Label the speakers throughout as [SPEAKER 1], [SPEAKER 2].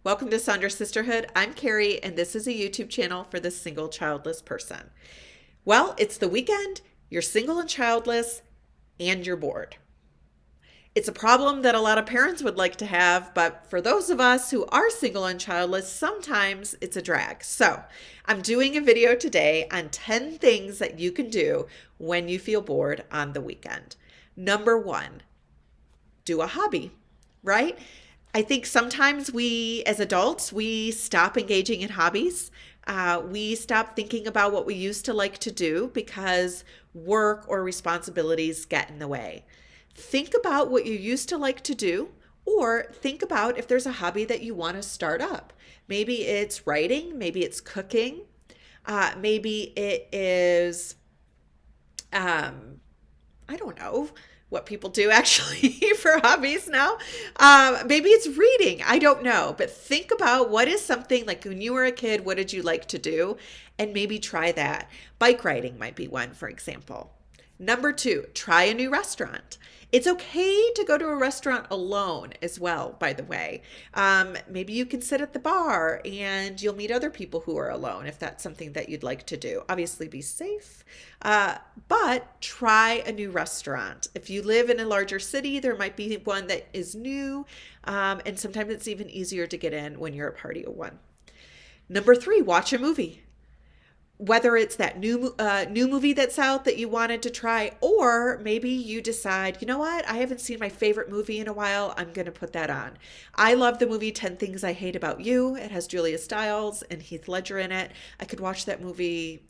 [SPEAKER 1] Welcome to Sandra's Sisterhood. I'm Carrie, and this is a YouTube channel for the single childless person. Well, it's the weekend, you're single and childless, and you're bored. It's a problem that a lot of parents would like to have, but for those of us who are single and childless, sometimes it's a drag. So, I'm doing a video today on 10 things that you can do when you feel bored on the weekend. Number one, do a hobby, right? I think sometimes we, as adults, we stop engaging in hobbies. We stop thinking about what we used to like to do because work or responsibilities get in the way. Think about what you used to like to do, or think about if there's a hobby that you want to start up. Maybe it's writing, maybe it's cooking, maybe it is I don't know what people do actually for hobbies now. Maybe it's reading. I don't know. But think about what is something like when you were a kid, what did you like to do? And maybe try that. Bike riding might be one, for example. Number two, try a new restaurant. It's okay to go to a restaurant alone as well, by the way. Maybe you can sit at the bar and you'll meet other people who are alone if that's something that you'd like to do. Obviously, be safe, but try a new restaurant. If you live in a larger city, there might be one that is new, and sometimes it's even easier to get in when you're a party of one. Number three, watch a movie. Whether it's that new movie that's out that you wanted to try, or maybe you decide, you know what, I haven't seen my favorite movie in a while, I'm going to put that on. I love the movie 10 Things I Hate About You. It has Julia Stiles and Heath Ledger in it. I could watch that movie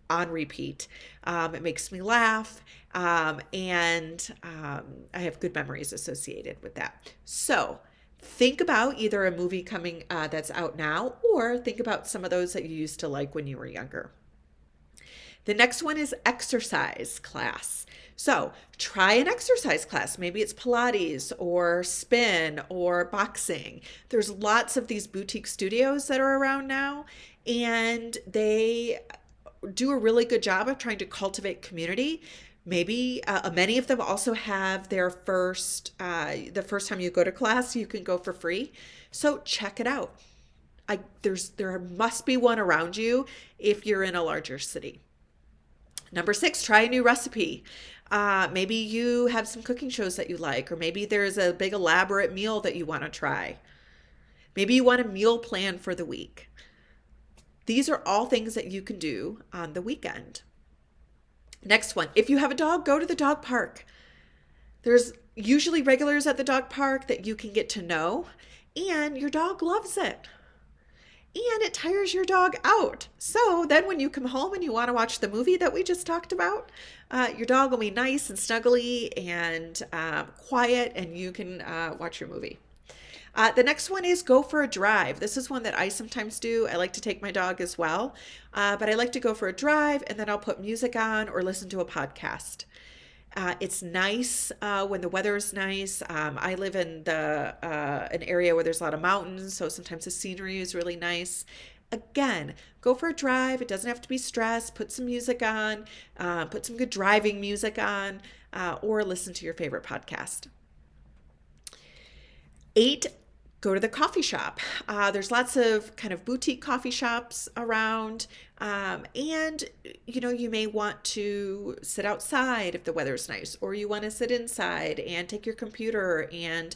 [SPEAKER 1] on repeat. It makes me laugh, and I have good memories associated with that. So think about either a movie coming that's out now, or think about some of those that you used to like when you were younger. The next one is exercise class. So try an exercise class. Maybe it's Pilates or spin or boxing. There's lots of these boutique studios that are around now, and they do a really good job of trying to cultivate community. Maybe many of them also have their the first time you go to class, you can go for free. So check it out. There must be one around you if you're in a larger city. Number six, try a new recipe. Maybe you have some cooking shows that you like, or maybe there's a big elaborate meal that you want to try. Maybe you want a meal plan for the week. These are all things that you can do on the weekend. Next one, if you have a dog, go to the dog park. There's usually regulars at the dog park that you can get to know, and your dog loves it. And it tires your dog out. So then when you come home and you want to watch the movie that we just talked about, your dog will be nice and snuggly and quiet, and you can watch your movie. The next one is go for a drive. This is one that I sometimes do. I like to take my dog as well, but I like to go for a drive, and then I'll put music on or listen to a podcast. It's nice when the weather is nice. I live in an area where there's a lot of mountains, so sometimes the scenery is really nice. Again, go for a drive. It doesn't have to be stress. Put some music on, put some good driving music on, or listen to your favorite podcast. 8, go to the coffee shop. There's lots of kind of boutique coffee shops around. And, you may want to sit outside if the weather's nice, or you want to sit inside and take your computer and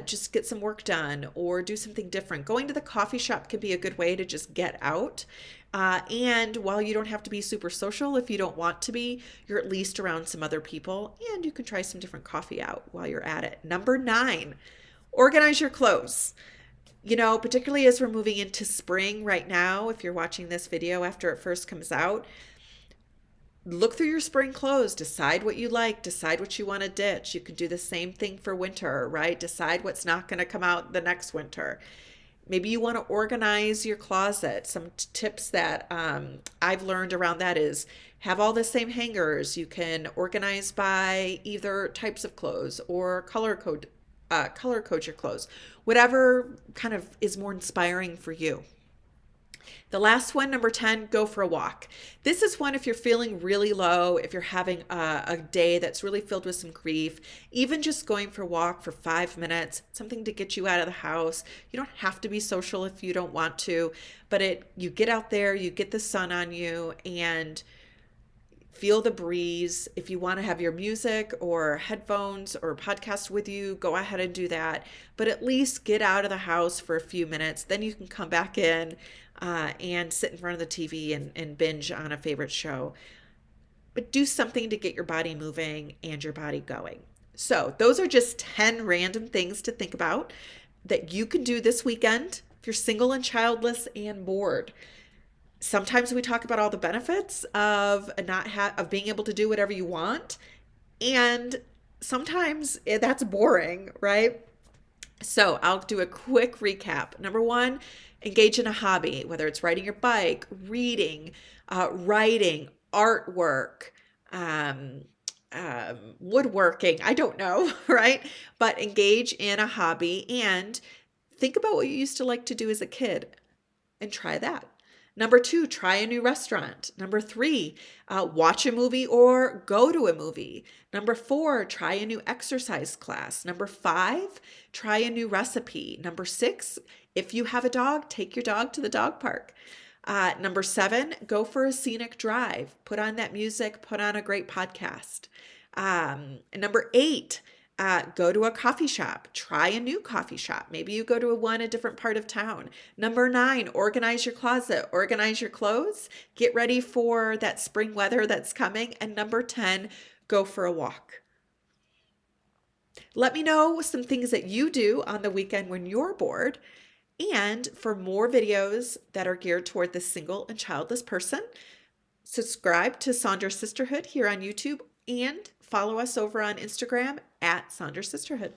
[SPEAKER 1] just get some work done or do something different. Going to the coffee shop can be a good way to just get out. And while you don't have to be super social, if you don't want to be, you're at least around some other people, and you can try some different coffee out while you're at it. Number 9, organize your clothes. Particularly as we're moving into spring right now, if you're watching this video after it first comes out, look through your spring clothes, decide what you like, decide what you want to ditch. You can do the same thing for winter, right? Decide what's not going to come out the next winter. Maybe you want to organize your closet. Some tips that I've learned around that is have all the same hangers. You can organize by either types of clothes or color code your clothes, whatever kind of is more inspiring for you. The last one, number 10, go for a walk. This is one if you're feeling really low, if you're having a day that's really filled with some grief, even just going for a walk for 5 minutes, something to get you out of the house. You don't have to be social if you don't want to, but you get out there, you get the sun on you, and feel the breeze. If you want to have your music or headphones or podcast with you, go ahead and do that. But at least get out of the house for a few minutes. Then you can come back in and sit in front of the TV and binge on a favorite show. But do something to get your body moving and your body going. So those are just 10 random things to think about that you can do this weekend if you're single and childless and bored. Sometimes we talk about all the benefits of of being able to do whatever you want, and sometimes that's boring, right? So I'll do a quick recap. Number one, engage in a hobby, whether it's riding your bike, reading, writing, artwork, woodworking. I don't know, right? But engage in a hobby and think about what you used to like to do as a kid and try that. Number two, try a new restaurant. Number three, watch a movie or go to a movie. Number four, try a new exercise class. Number five, try a new recipe. Number six, if you have a dog, take your dog to the dog park. Number seven, go for a scenic drive. Put on that music, put on a great podcast. Number eight, go to a coffee shop. Try a new coffee shop. Maybe you go to a different part of town. Number nine, organize your closet, organize your clothes, get ready for that spring weather that's coming. And number 10, go for a walk. Let me know some things that you do on the weekend when you're bored. And for more videos that are geared toward the single and childless person, subscribe to Saunders Sisterhood here on YouTube and follow us over on Instagram at Saunders Sisterhood.